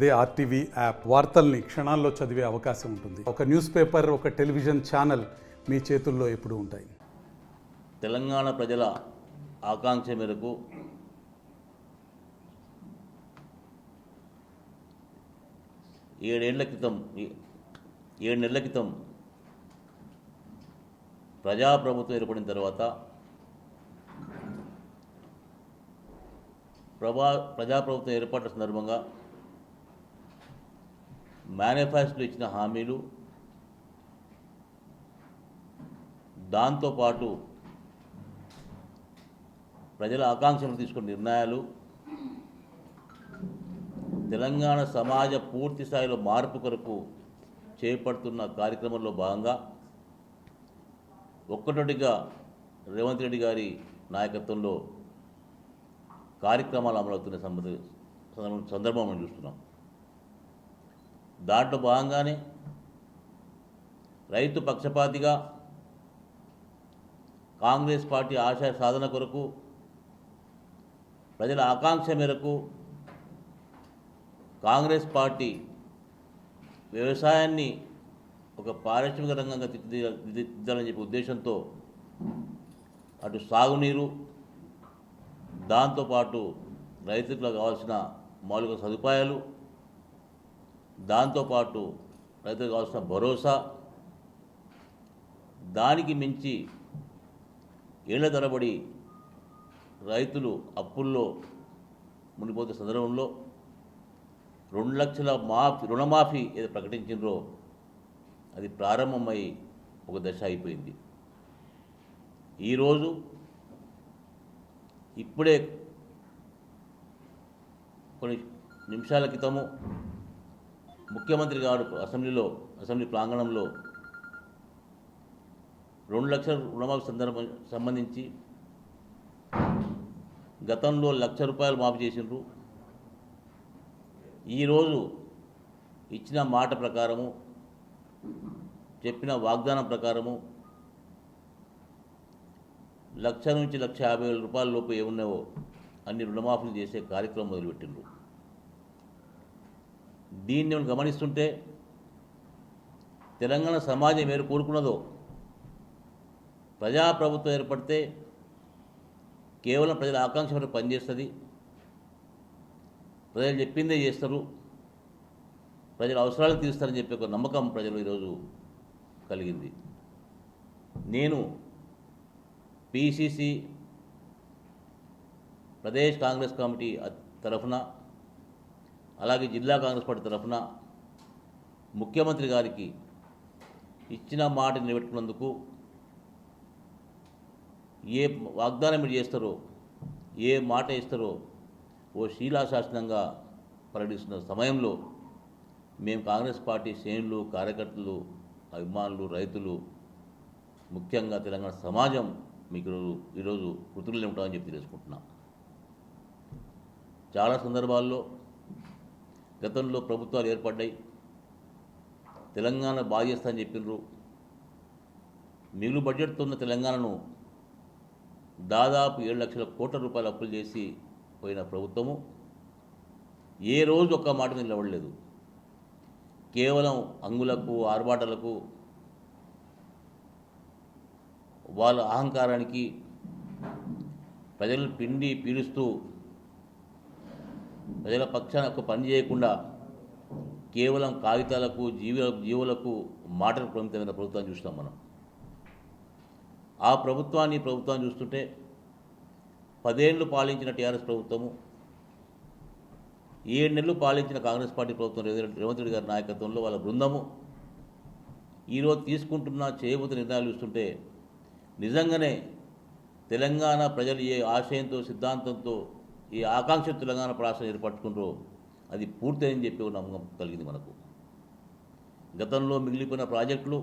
అదే RTV app వార్తల్ని క్షణాల్లో చదివే అవకాశం ఉంటుంది. ఒక న్యూస్ పేపర్, ఒక టెలివిజన్ ఛానల్ మీ చేతుల్లో ఎప్పుడూ ఉంటాయి. తెలంగాణ ప్రజల ఆకాంక్ష మేరకు ఏడు నెలల క్రితం ప్రజాప్రభుత్వం ఏర్పడిన తర్వాత ప్రజాప్రభుత్వం ఏర్పడిన సందర్భంగా మేనిఫెస్టోలో ఇచ్చిన హామీలు, దాంతోపాటు ప్రజల ఆకాంక్షలు తీసుకున్న నిర్ణయాలు, తెలంగాణ సమాజ పూర్తి స్థాయిలో మార్పు కొరకు చేపడుతున్న కార్యక్రమంలో భాగంగా ఒక్కటొటిగా రేవంత్ రెడ్డి గారి నాయకత్వంలో కార్యక్రమాలు అమలవుతున్న సందర్భం మనం చూస్తున్నాం. దాంట్లో భాగంగానే రైతు పక్షపాతిగా కాంగ్రెస్ పార్టీ ఆశయ సాధన కొరకు, ప్రజల ఆకాంక్ష మేరకు కాంగ్రెస్ పార్టీ వ్యవసాయాన్ని ఒక పారిశ్రామిక రంగంగా తీర్చిదిద్దాలని చెప్పే ఉద్దేశంతో అటు సాగునీరు, దాంతోపాటు రైతులకు కావాల్సిన మౌలిక సదుపాయాలు, దాంతోపాటు రైతులకు కావాల్సిన భరోసా, దానికి మించి ఏళ్ల తరబడి రైతులు అప్పుల్లో మునిపోతున్న సందర్భంలో 2 లక్షల రుణమాఫీ ఏదో ప్రకటించినరో అది ప్రారంభమై ఒక దశ అయిపోయింది. ఈరోజు ఇప్పుడే కొన్ని నిమిషాల క్రితము ముఖ్యమంత్రి గారు అసెంబ్లీ ప్రాంగణంలో 2 లక్షల రుణమాఫీ సంబంధించి గతంలో ₹1,00,000 మాఫీ చేసినారు. ఈరోజు ఇచ్చిన మాట ప్రకారము, చెప్పిన వాగ్దానం ప్రకారము ₹1,00,000 నుంచి ₹1,50,000 లోపు ఏమున్నావో అన్ని రుణమాఫీలు చేసే కార్యక్రమం మొదలుపెట్టిండ్రు. దీన్ని మనం గమనిస్తుంటే తెలంగాణ సమాజం ఏరు కోరుకున్నదో, ప్రజాప్రభుత్వం ఏర్పడితే కేవలం ప్రజల ఆకాంక్ష వరకు పనిచేస్తుంది, ప్రజలు చెప్పిందే చేస్తారు, ప్రజల అవసరాలు తీరుస్తారని చెప్పే ఒక నమ్మకం ప్రజలు ఈరోజు కలిగింది. నేను పిసిసి ప్రదేశ్ కాంగ్రెస్ కమిటీ తరఫున, అలాగే జిల్లా కాంగ్రెస్ పార్టీ తరఫున ముఖ్యమంత్రి గారికి ఇచ్చిన మాట నిలబెట్టుకున్నందుకు, ఏ వాగ్దానం మీరు చేస్తారో, ఏ మాట ఇస్తారో ఓ శీలాశాసనంగా ప్రకటిస్తున్న సమయంలో మేము కాంగ్రెస్ పార్టీ శ్రేణులు, కార్యకర్తలు, అభిమానులు, రైతులు, ముఖ్యంగా తెలంగాణ సమాజం మీకు ఈరోజు కృతజ్ఞతలు ఉంటామని చెప్పి తెలుసుకుంటున్నాం. చాలా సందర్భాల్లో గతంలో ప్రభుత్వాలు ఏర్పడ్డాయి, తెలంగాణ బాగా చేస్తా అని చెప్పినారు. మిగులు బడ్జెట్తో ఉన్న తెలంగాణను దాదాపు ₹7,00,000 అప్పులు చేసి పోయిన ప్రభుత్వము ఏ రోజు ఒక్క మాట మీద నిలబడలేదు. కేవలం అంగులకు, ఆర్భాటాలకు, వాళ్ళ అహంకారానికి ప్రజలను పిండి పీడిస్తూ ప్రజల పక్షాన ఒక పని చేయకుండా కేవలం కాగితాలకు, జీవులకు మాటలు పరిమితమైన ప్రభుత్వాన్ని చూస్తాం మనం. ఆ ప్రభుత్వాన్ని చూస్తుంటే 10 ఏళ్ళు పాలించిన టీఆర్ఎస్ ప్రభుత్వము, 7 నెలలు పాలించిన కాంగ్రెస్ పార్టీ ప్రభుత్వం, రేవంత్ రెడ్డి గారి నాయకత్వంలో వాళ్ళ బృందము ఈరోజు చేయబోతున్న నిర్ణయాలు చూస్తుంటే నిజంగానే తెలంగాణ ప్రజలు ఏ ఆశయంతో, సిద్ధాంతంతో, ఏ ఆకాంక్ష తెలంగాణ రాష్ట్రం ఏర్పరచుకుంటారో అది పూర్తయిందని చెప్పి ఒక నమ్మకం కలిగింది మనకు. గతంలో మిగిలిపోయిన ప్రాజెక్టులు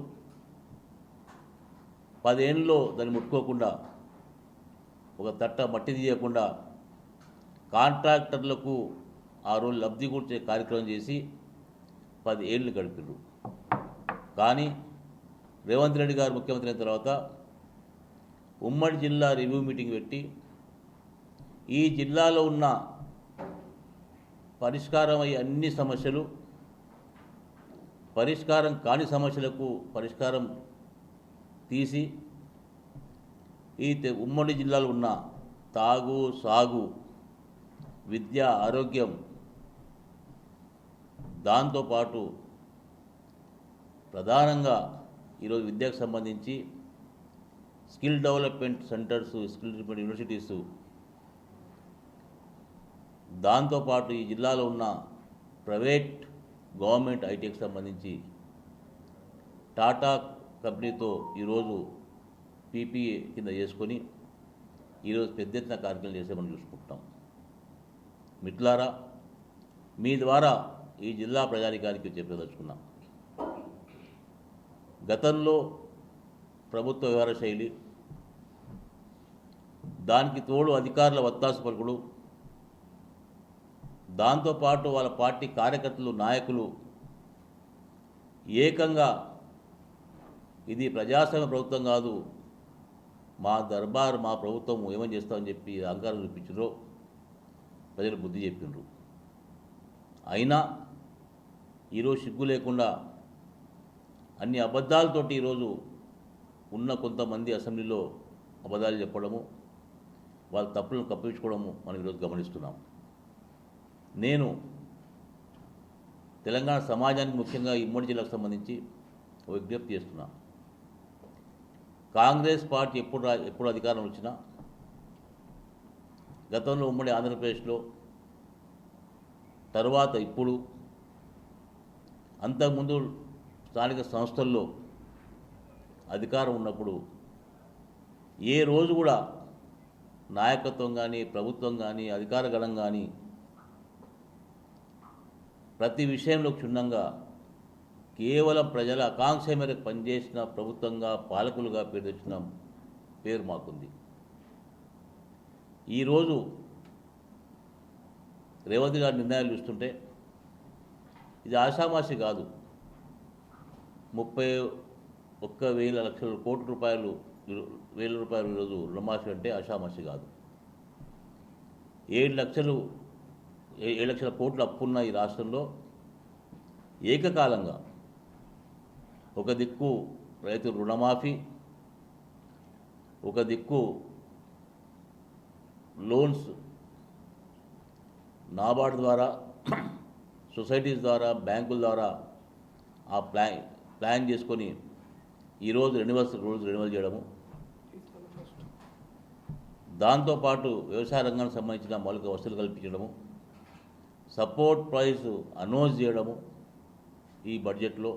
10 ఏళ్ళలో దాన్ని ముట్టుకోకుండా, ఒక తట్ట మట్టి తీయకుండా కాంట్రాక్టర్లకు ఆ రోజు లబ్ధి కూర్చే కార్యక్రమం చేసి 10 ఏళ్ళు గడిపారు. కానీ రేవంత్ రెడ్డి గారు ముఖ్యమంత్రి అయిన తర్వాత ఉమ్మడి జిల్లా రివ్యూ మీటింగ్ పెట్టి ఈ జిల్లాలో ఉన్న పరిష్కారం అయ్యే అన్ని సమస్యలు, పరిష్కారం కాని సమస్యలకు పరిష్కారం తీసి ఈ ఉమ్మడి జిల్లాలో ఉన్న తాగు, సాగు, విద్య, ఆరోగ్యం, దాంతోపాటు ప్రధానంగా ఈరోజు విద్యకు సంబంధించి skill development centres, skill development universities, దాంతోపాటు ఈ జిల్లాలో ఉన్న ప్రైవేట్, గవర్నమెంట్ ఐటీకి సంబంధించి టాటా కంపెనీతో ఈరోజు పీపీఏ కింద చేసుకొని ఈరోజు పెద్ద ఎత్తున కార్యక్రమం చేసేమని చూసుకుంటాం. మిట్లారా, మీ ద్వారా ఈ జిల్లా ప్రజానికానికి చెప్పదలుచుకున్నాం. గతంలో ప్రభుత్వ వ్యవహార శైలి, దానికి తోడు అధికారుల వత్తాసు పలుకుడు, దాంతోపాటు వాళ్ళ పార్టీ కార్యకర్తలు, నాయకులు ఏకంగా ఇది ప్రజాస్వామ్య ప్రభుత్వం కాదు, మా దర్బార్, మా ప్రభుత్వం ఏమని చేస్తామని చెప్పి అహంకారం చూపించారో ప్రజలు బుద్ధి చెప్పిండ్రు. అయినా ఈరోజు సిగ్గు లేకుండా అన్ని అబద్ధాలతోటి ఈరోజు ఉన్న కొంతమంది అసెంబ్లీలో అబద్ధాలు చెప్పడము, వాళ్ళ తప్పులను కప్పించుకోవడము మనం ఈరోజు గమనిస్తున్నాం. నేను తెలంగాణ సమాజానికి, ముఖ్యంగా ఈ ఉమ్మడి జిల్లాకు సంబంధించి ఒక విజ్ఞప్తి చేస్తున్నా. కాంగ్రెస్ పార్టీ ఎప్పుడు అధికారం వచ్చినా, గతంలో ఉమ్మడి ఆంధ్రప్రదేశ్లో, తర్వాత ఇప్పుడు, అంతకుముందు స్థానిక సంస్థల్లో అధికారం ఉన్నప్పుడు ఏ రోజు కూడా నాయకత్వం కానీ, ప్రభుత్వం కానీ, అధికార గణం కానీ ప్రతి విషయంలో క్షుణ్ణంగా కేవలం ప్రజల ఆకాంక్ష మేరకు పనిచేసిన ప్రభుత్వంగా, పాలకులుగా పేరు తెచ్చిన పేరు మాకుంది. ఈరోజు రేవంత్ గారి నిర్ణయాలు చూస్తుంటే ఇది ఆషామాషి కాదు. 31,00,00,000 కోట్ల రూపాయలు ఈరోజు రుణమాఫీ అంటే ఆషామాషి కాదు. 7 లక్షల కోట్ల అప్పున్న ఈ రాష్ట్రంలో ఏకకాలంగా ఒక దిక్కు రైతు రుణమాఫీ, ఒక దిక్కు లోన్స్ నాబార్డు ద్వారా, సొసైటీస్ ద్వారా, బ్యాంకుల ద్వారా ఆ ప్లాన్ చేసుకొని ఈరోజు రెన్యువల్ చేయడము, దాంతోపాటు వ్యవసాయ రంగానికి సంబంధించిన మౌలిక వసతులు కల్పించడము, సపోర్ట్ ప్రైస్ అనౌన్స్ చేయడము ఈ బడ్జెట్లో,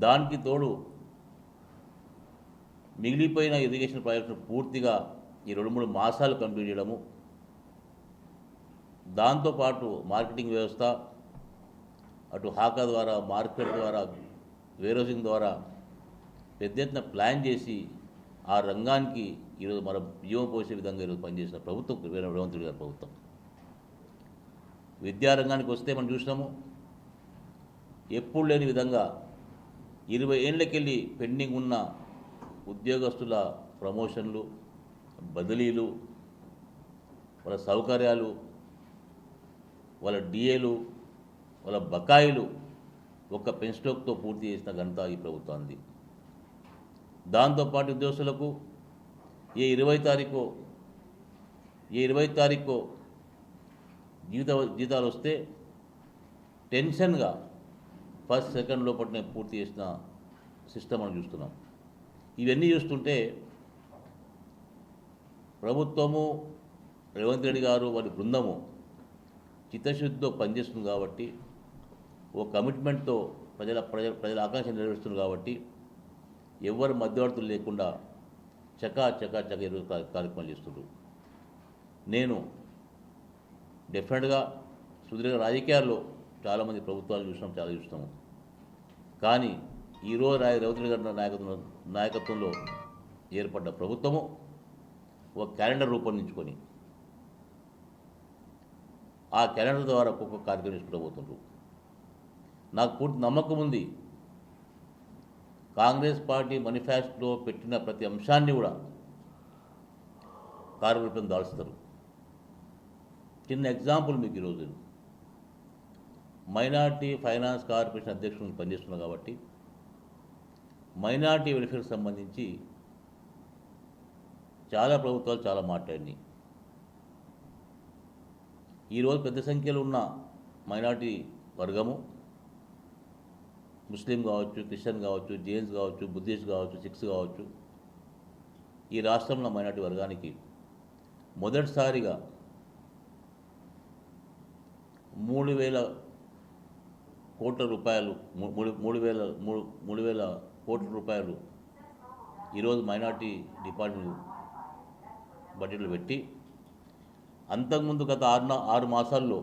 దానికి తోడు మిగిలిపోయిన ఇరిగేషన్ ప్రాజెక్టును పూర్తిగా ఈ 2-3 మాసాలు కంప్లీట్ చేయడము, దాంతోపాటు మార్కెటింగ్ వ్యవస్థ, అటు హాకా ద్వారా, మార్కెట్ ద్వారా, వేరోజింగ్ ద్వారా పెద్ద ఎత్తున ప్లాన్ చేసి ఆ రంగానికి ఈరోజు మన జీవం పోసే విధంగా ఈరోజు పనిచేసిన ప్రభుత్వం రేవంత్ రెడ్డి గారి ప్రభుత్వం. విద్యారంగానికి వస్తే మనం చూసినాము, ఎప్పుడు లేని విధంగా 20 ఏళ్ళకెళ్ళి పెండింగ్ ఉన్న ఉద్యోగస్తుల ప్రమోషన్లు, బదిలీలు, వాళ్ళ సౌకర్యాలు, వాళ్ళ డిఏలు, వాళ్ళ బకాయిలు ఒక్క పెన్స్టోక్తో పూర్తి చేసిన ఘనత ఈ ప్రభుత్వానికి. దాంతోపాటు ఉద్యోగస్తులకు ఏ 20 తారీఖు జీతాలు వస్తే టెన్షన్గా ఫస్ట్ సెకండ్ లోపలనే పూర్తి చేసిన సిస్టమ్ మనం చూస్తున్నాం. ఇవన్నీ చూస్తుంటే ప్రభుత్వము, రేవంత్ రెడ్డి గారు, వారి బృందము చిత్తశుద్ధితో పనిచేస్తుంది కాబట్టి, ఓ కమిట్మెంట్తో ప్రజల ఆకాంక్ష నెరవేరుస్తుంది కాబట్టి, ఎవరు మధ్యవర్తులు లేకుండా చకా ఈరోజు కార్యక్రమాలు చేస్తున్నారు. నేను డెఫినెట్గా సుదీర్ఘ రాజకీయాల్లో చాలామంది ప్రభుత్వాలు చాలా చూస్తాము. కానీ ఈరోజు రేవంత్ రెడ్డి గారి నాయకత్వంలో ఏర్పడ్డ ప్రభుత్వము ఒక క్యాలెండర్ రూపొందించుకొని ఆ క్యాలెండర్ ద్వారా ఒక్కొక్క కార్యక్రమం చేసుకుంటూ పోతుండ్రు. నాకు పూర్తి నమ్మకం ఉంది, కాంగ్రెస్ పార్టీ మేనిఫెస్టోలో పెట్టిన ప్రతి అంశాన్ని కూడా కార్యరూపం దాల్చుతారు, చిన్న ఎగ్జాంపుల్ మీకు ఈరోజు మైనార్టీ ఫైనాన్స్ కార్పొరేషన్ అధ్యక్షుడు పనిచేస్తున్నా కాబట్టి మైనార్టీ వెల్ఫేర్కి సంబంధించి చాలా ప్రభుత్వాలు చాలా మాట్లాడినాయి. ఈరోజు పెద్ద సంఖ్యలో ఉన్న మైనార్టీ వర్గము ముస్లిం కావచ్చు, క్రిస్టియన్ కావచ్చు, జైన్స్ కావచ్చు, బుద్ధిస్ట్ కావచ్చు, సిఖ్స్ కావచ్చు, ఈ రాష్ట్రంలో మైనార్టీ వర్గానికి మొదటిసారిగా 3,000 కోట్ల రూపాయలు 3,000 కోట్ల రూపాయలు ఈరోజు మైనార్టీ డిపార్ట్మెంట్ బడ్జెట్లో పెట్టి, అంతకుముందు గత 6 మాసాల్లో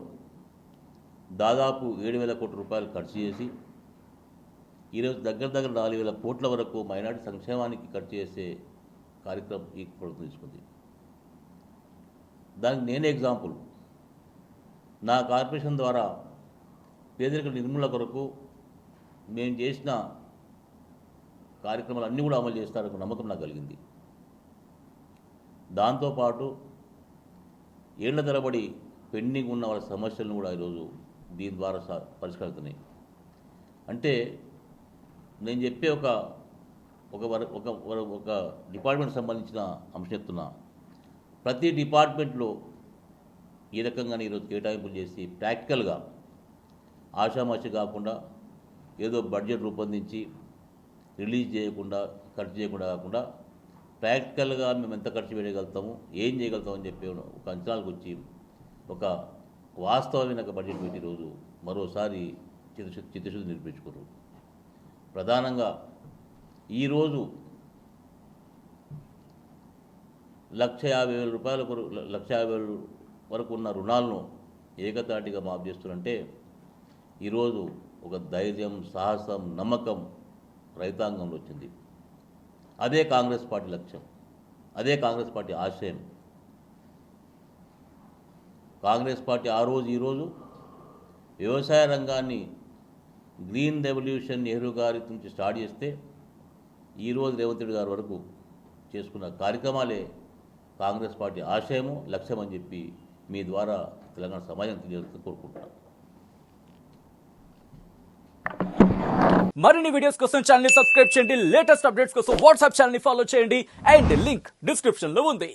దాదాపు 7,000 కోట్ల రూపాయలు ఖర్చు చేసి ఈరోజు దగ్గర 4,000 కోట్ల వరకు మైనార్టీ సంక్షేమానికి ఖర్చు చేసే కార్యక్రమం ఈ ప్రభుత్వం తీసుకుంది. దానికి నేనే ఎగ్జాంపుల్. నా కార్పొరేషన్ ద్వారా పేదరిక నిర్మూలన కొరకు మేము చేసిన కార్యక్రమాలు అన్నీ కూడా అమలు చేస్తారని నమ్మకం నాకు కలిగింది. దాంతోపాటు ఏళ్ల తరబడి పెండింగ్ ఉన్న వాళ్ళ సమస్యలను కూడా ఈరోజు దీని ద్వారా పరిష్కరిస్తున్నాయి. అంటే నేను చెప్పే ఒక డిపార్ట్మెంట్ సంబంధించిన అంశం చెప్తున్నా. ప్రతి డిపార్ట్మెంట్లో ఈ రకంగానే ఈరోజు కేటాయింపులు చేసి ప్రాక్టికల్గా ఆషామాషి కాకుండా ఏదో బడ్జెట్ రూపొందించి రిలీజ్ చేయకుండా ఖర్చు చేయకుండా కాకుండా ప్రాక్టికల్గా మేము ఎంత ఖర్చు పెట్టగలుగుతాము, ఏం చేయగలుగుతామని చెప్పి ఒక అంచనాలకు వచ్చి ఒక వాస్తవమైన బడ్జెట్ పెట్టి ఈరోజు మరోసారి చిత్తశుద్ధి నిరూపించుకున్నారు. ప్రధానంగా ఈరోజు 1,50,000 వరకు ఉన్న రుణాలను ఏకతాటిగా మాఫ్ చేస్తున్నారంటే ఈరోజు ఒక ధైర్యం, సాహసం, నమ్మకం రైతాంగంలో వచ్చింది. అదే కాంగ్రెస్ పార్టీ లక్ష్యం, అదే కాంగ్రెస్ పార్టీ ఆశయం. కాంగ్రెస్ పార్టీ ఆ రోజు ఈరోజు వ్యవసాయ రంగాన్ని గ్రీన్ రెవల్యూషన్ నెహ్రూ గారి నుంచి స్టార్ట్ చేస్తే ఈరోజు రేవంత్ రెడ్డి గారి వరకు చేసుకున్న కార్యక్రమాలే కాంగ్రెస్ పార్టీ ఆశయము, లక్ష్యం అని చెప్పి మీ ద్వారా తెలంగాణ సమాజం తెలియాలని కోరుకుంటున్నాను. మరిన్ని వీడియోస్ కోసం ఛానల్ ని సబ్స్క్రైబ్ చేయండి. లేటెస్ట్ అప్డేట్స్ కోసం వాట్సాప్ ఛానల్ ని ఫాలో చేయండి. అండ్ లింక్ డిస్క్రిప్షన్ లో ఉంది.